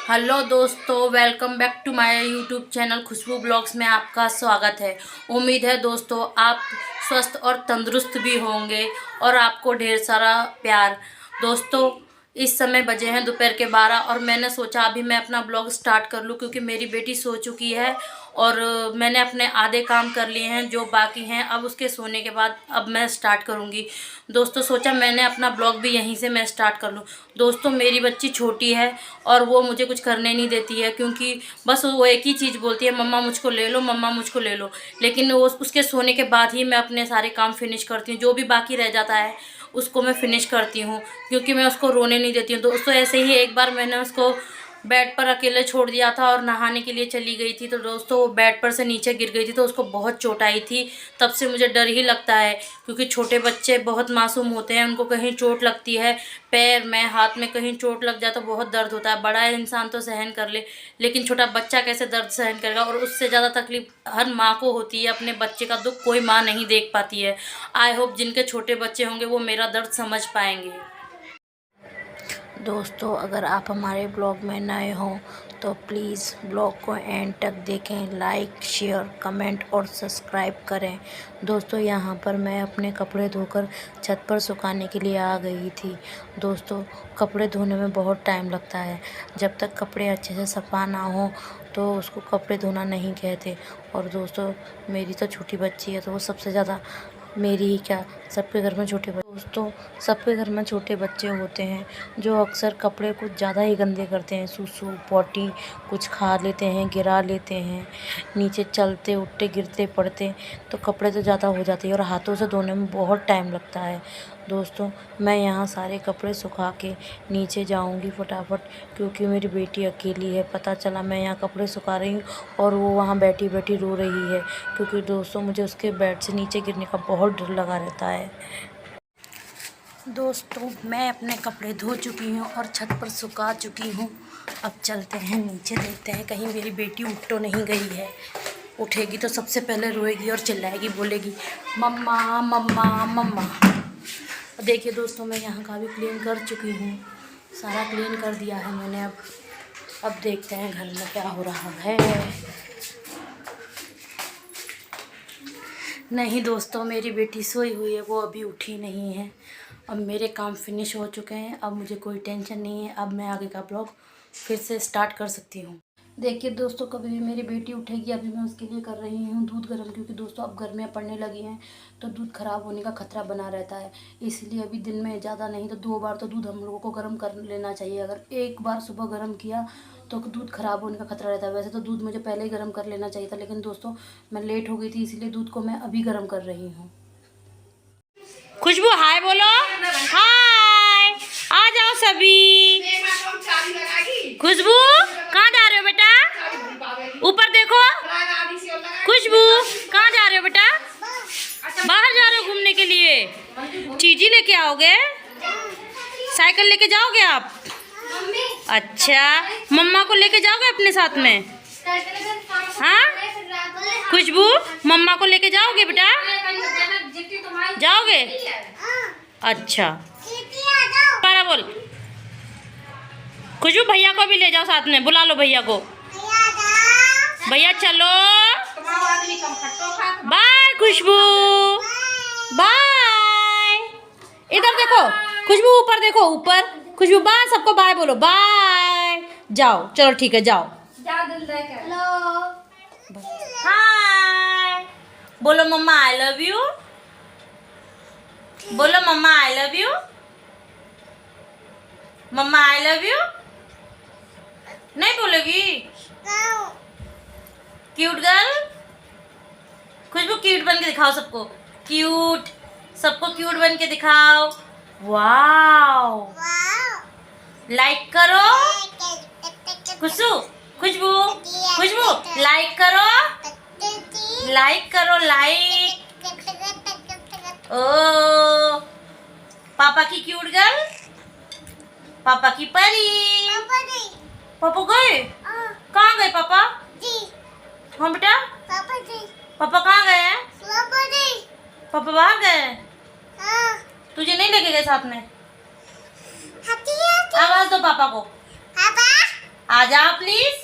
Hello दोस्तों, welcome back to my YouTube channel Khushbu blogs में आपका स्वागत है। उम्मीद है दोस्तों आप स्वस्थ और तंदुरुस्त भी होंगे और आपको ढेर सारा प्यार। दोस्तों इस समय बजे हैं दोपहर के 12 और मैंने सोचा अभी मैं अपना ब्लॉग स्टार्ट कर लूँ क्योंकि मेरी बेटी सो चुकी है और मैंने अपने आधे काम कर लिए हैं जो बाकी हैं। अब उसके सोने के बाद अब मैं स्टार्ट करूँगी। दोस्तों सोचा मैंने अपना ब्लॉग भी यहीं से मैं स्टार्ट कर लूँ। दोस्तों मेरी बच्ची छोटी है और वो मुझे कुछ करने नहीं देती है क्योंकि बस वो एक ही चीज़ बोलती है, मम्मा मुझको ले लो, मम्मा मुझको ले लो। लेकिन वो उसके सोने के बाद ही मैं अपने सारे काम फिनिश करती हूँ। जो भी बाकी रह जाता है उसको मैं फिनिश करती हूँ क्योंकि मैं उसको रोने नहीं देती हूँ। दोस्तों ऐसे ही एक बार मैंने उसको बेड पर अकेले छोड़ दिया था और नहाने के लिए चली गई थी तो दोस्तों वो बेड पर से नीचे गिर गई थी तो उसको बहुत चोट आई थी। तब से मुझे डर ही लगता है क्योंकि छोटे बच्चे बहुत मासूम होते हैं, उनको कहीं चोट लगती है पैर में हाथ में कहीं चोट लग जाए तो बहुत दर्द होता है। बड़ा इंसान तो सहन कर ले लेकिन छोटा बच्चा कैसे दर्द सहन करेगा, और उससे ज़्यादा तकलीफ हर माँ को होती है। अपने बच्चे का दुख कोई माँ नहीं देख पाती है। आई होप जिनके छोटे बच्चे होंगे वो मेरा दर्द समझ पाएंगे। दोस्तों अगर आप हमारे ब्लॉग में नए हों तो प्लीज़ ब्लॉग को एंड तक देखें, लाइक शेयर कमेंट और सब्सक्राइब करें। दोस्तों यहाँ पर मैं अपने कपड़े धोकर छत पर सुखाने के लिए आ गई थी। दोस्तों कपड़े धोने में बहुत टाइम लगता है। जब तक कपड़े अच्छे से सफा ना हो तो उसको कपड़े धोना नहीं कहते। और दोस्तों मेरी तो छोटी बच्ची है तो वो सबसे ज़्यादा, मेरी ही क्या, सबके घर में दोस्तों सबके घर में छोटे बच्चे होते हैं जो अक्सर कपड़े कुछ ज़्यादा ही गंदे करते हैं। सूसू पॉटी कुछ खा लेते हैं, गिरा लेते हैं, नीचे चलते उठते गिरते पड़ते तो कपड़े तो ज़्यादा हो जाते हैं और हाथों से धोने में बहुत टाइम लगता है। दोस्तों मैं यहाँ सारे कपड़े सुखा के नीचे जाऊँगी फटाफट क्योंकि मेरी बेटी अकेली है। पता चला मैं यहाँ कपड़े सुखा रही हूँ और वो वहाँ बैठी बैठी रो रही है क्योंकि दोस्तों मुझे उसके बेड से नीचे गिरने का बहुत डर लगा रहता है। दोस्तों मैं अपने कपड़े धो चुकी हूँ और छत पर सुखा चुकी हूँ। अब चलते हैं नीचे, देखते हैं कहीं मेरी बेटी उठ तो नहीं गई है। उठेगी तो सबसे पहले रोएगी और चिल्लाएगी, बोलेगी मम्मा मम्मा मम्मा। देखिए दोस्तों मैं यहाँ का भी क्लीन कर चुकी हूँ, सारा क्लीन कर दिया है मैंने। अब देखते हैं घर में क्या हो रहा है। नहीं दोस्तों मेरी बेटी सोई हुई है, वो अभी उठी नहीं है। अब मेरे काम फिनिश हो चुके हैं, अब मुझे कोई टेंशन नहीं है। अब मैं आगे का ब्लॉग फिर से स्टार्ट कर सकती हूँ। देखिए दोस्तों कभी भी मेरी बेटी उठेगी, अभी मैं उसके लिए कर रही हूँ दूध गर्म क्योंकि दोस्तों अब गर्मियाँ पड़ने लगी हैं तो दूध ख़राब होने का खतरा बना रहता है। इसलिए अभी दिन में ज़्यादा नहीं तो 2 बार तो दूध हम लोगों को गर्म कर लेना चाहिए। अगर एक बार सुबह गर्म किया तो दूध ख़राब होने का खतरा रहता है। वैसे तो दूध मुझे पहले ही गर्म कर लेना चाहिए था लेकिन दोस्तों मैं लेट हो गई थी इसलिए दूध को मैं अभी गर्म कर रही हूँ। खुशबू हाय बोलो, हाय आ जाओ सभी। खुशबू कहाँ जा रहे हो बेटा, ऊपर देखो। खुशबू कहाँ जा रहे हो बेटा, बाहर जा रहे हो घूमने के लिए। चीजी लेके आओगे, साइकिल लेके जाओगे आप? अच्छा मम्मा को लेके जाओगे अपने साथ में? हाँ खुशबू मम्मा को लेके जाओगे बेटा, जाओगे? अच्छा पारा बोल। खुशबू भैया को भी ले जाओ साथ में, बुला लो भैया को। भैया चलो, बाय खुशबू, बाय। इधर देखो खुशबू, ऊपर देखो, ऊपर। खुशबू बाय, सबको बाय बोलो, बाय। जाओ चलो ठीक है जाओ। हाय बोलो मम्मा आई लव यू, बोलो mama I love you, mama I love you. नहीं बोलोगी? Cute girl. खुशबू क्यूट बन के दिखाओ सबको, क्यूट, सबको क्यूट बन के दिखाओ। वाओ लाइक करो खुशबू, खुशबू खुशबू लाइक करो, लाइक करो, लाइक। ओ पापा की क्यूट गर्ल, पापा की परी। पापा गए? कहाँ गए पापा? हाँ बेटा पापा कहाँ गए हैं? पापा बाहर गए हैं? तुझे नहीं लेके गए साथ में? आवाज दो पापा को, आ जाओ प्लीज,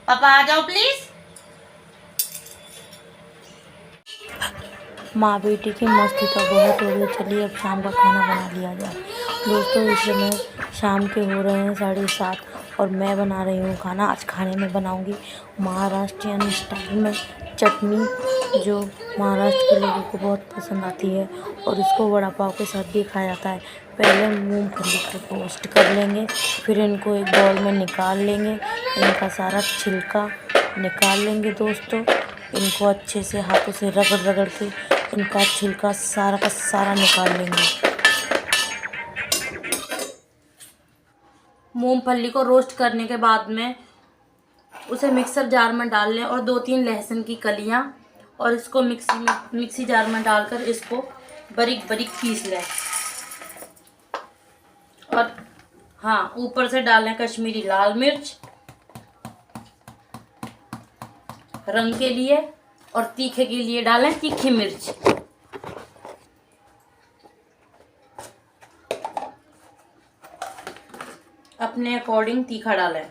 पापा आ जाओ प्लीज। माँ बेटी की मस्ती तो बहुत हो गई। चलिए अब शाम का खाना बना लिया जाए। दोस्तों इस समय शाम के हो रहे हैं 7:30 और मैं बना रही हूँ खाना। आज खाने में बनाऊँगी महाराष्ट्रियन स्टाइल में चटनी, जो महाराष्ट्र के लोगों को बहुत पसंद आती है और इसको वड़ा पाव के साथ भी खाया जाता है। पहले मूंगफली को रोस्ट कर लेंगे, फिर इनको एक बाउल में निकाल लेंगे, इनका सारा छिलका निकाल लेंगे। दोस्तों इनको अच्छे से हाथों से रगड़ रगड़ के इनका छिलका सारा का सारा निकाल लेंगे। मूंगफली को रोस्ट करने के बाद में उसे मिक्सर जार में डाल लें और 2-3 लहसुन की कलियां, और इसको मिक्सी जार में डालकर इसको बारीक बारीक पीस लें। और हाँ, ऊपर से डालें कश्मीरी लाल मिर्च रंग के लिए, और तीखे के लिए डालें तीखी मिर्च। अपने अकॉर्डिंग तीखा डालें।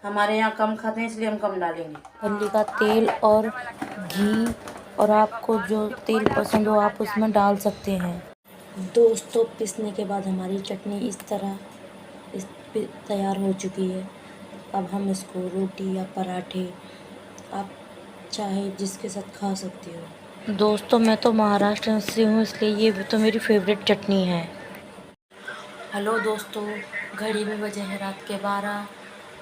हमारे यहाँ कम खाते हैं इसलिए हम कम डालेंगे। फली का तेल और घी, और आपको जो तेल पसंद हो आप उसमें डाल सकते हैं। दोस्तों पिसने के बाद हमारी चटनी इस तरह तैयार हो चुकी है। अब हम इसको रोटी या पराठे आप चाहे जिसके साथ खा सकते हो। दोस्तों मैं तो महाराष्ट्र से हूँ इसलिए ये तो मेरी फेवरेट चटनी है। हेलो दोस्तों, घड़ी में बजे हैं रात के 12।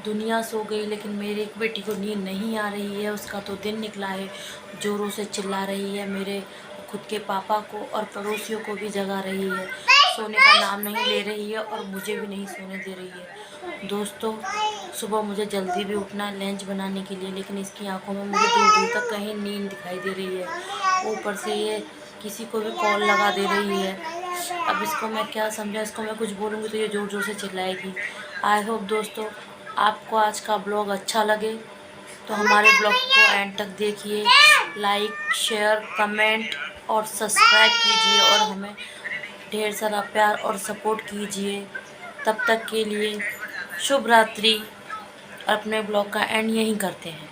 दुनिया सो गई लेकिन मेरी एक बेटी को नींद नहीं आ रही है। उसका तो दिन निकला है, ज़ोरों से चिल्ला रही है, मेरे खुद के पापा को और पड़ोसियों को भी जगा रही है। सोने का नाम नहीं ले रही है और मुझे भी नहीं सोने दे रही है। दोस्तों सुबह मुझे जल्दी भी उठना है लंच बनाने के लिए, लेकिन इसकी आंखों में मुझे दूर दूर तक कहीं नींद दिखाई दे रही है। ऊपर से ये किसी को भी कॉल लगा दे रही है। अब इसको मैं क्या समझा, इसको मैं कुछ बोलूँगी तो ये ज़ोर ज़ोर से चिल्लाएगी। आई होप दोस्तों आपको आज का ब्लॉग अच्छा लगे तो हमारे ब्लॉग को एंड तक देखिए। लाइक, शेयर, कमेंट और सब्सक्राइब कीजिए और हमें ढेर सारा प्यार और सपोर्ट कीजिए। तब तक के लिए शुभ रात्रि। अपने ब्लॉग का एंड यहीं करते हैं।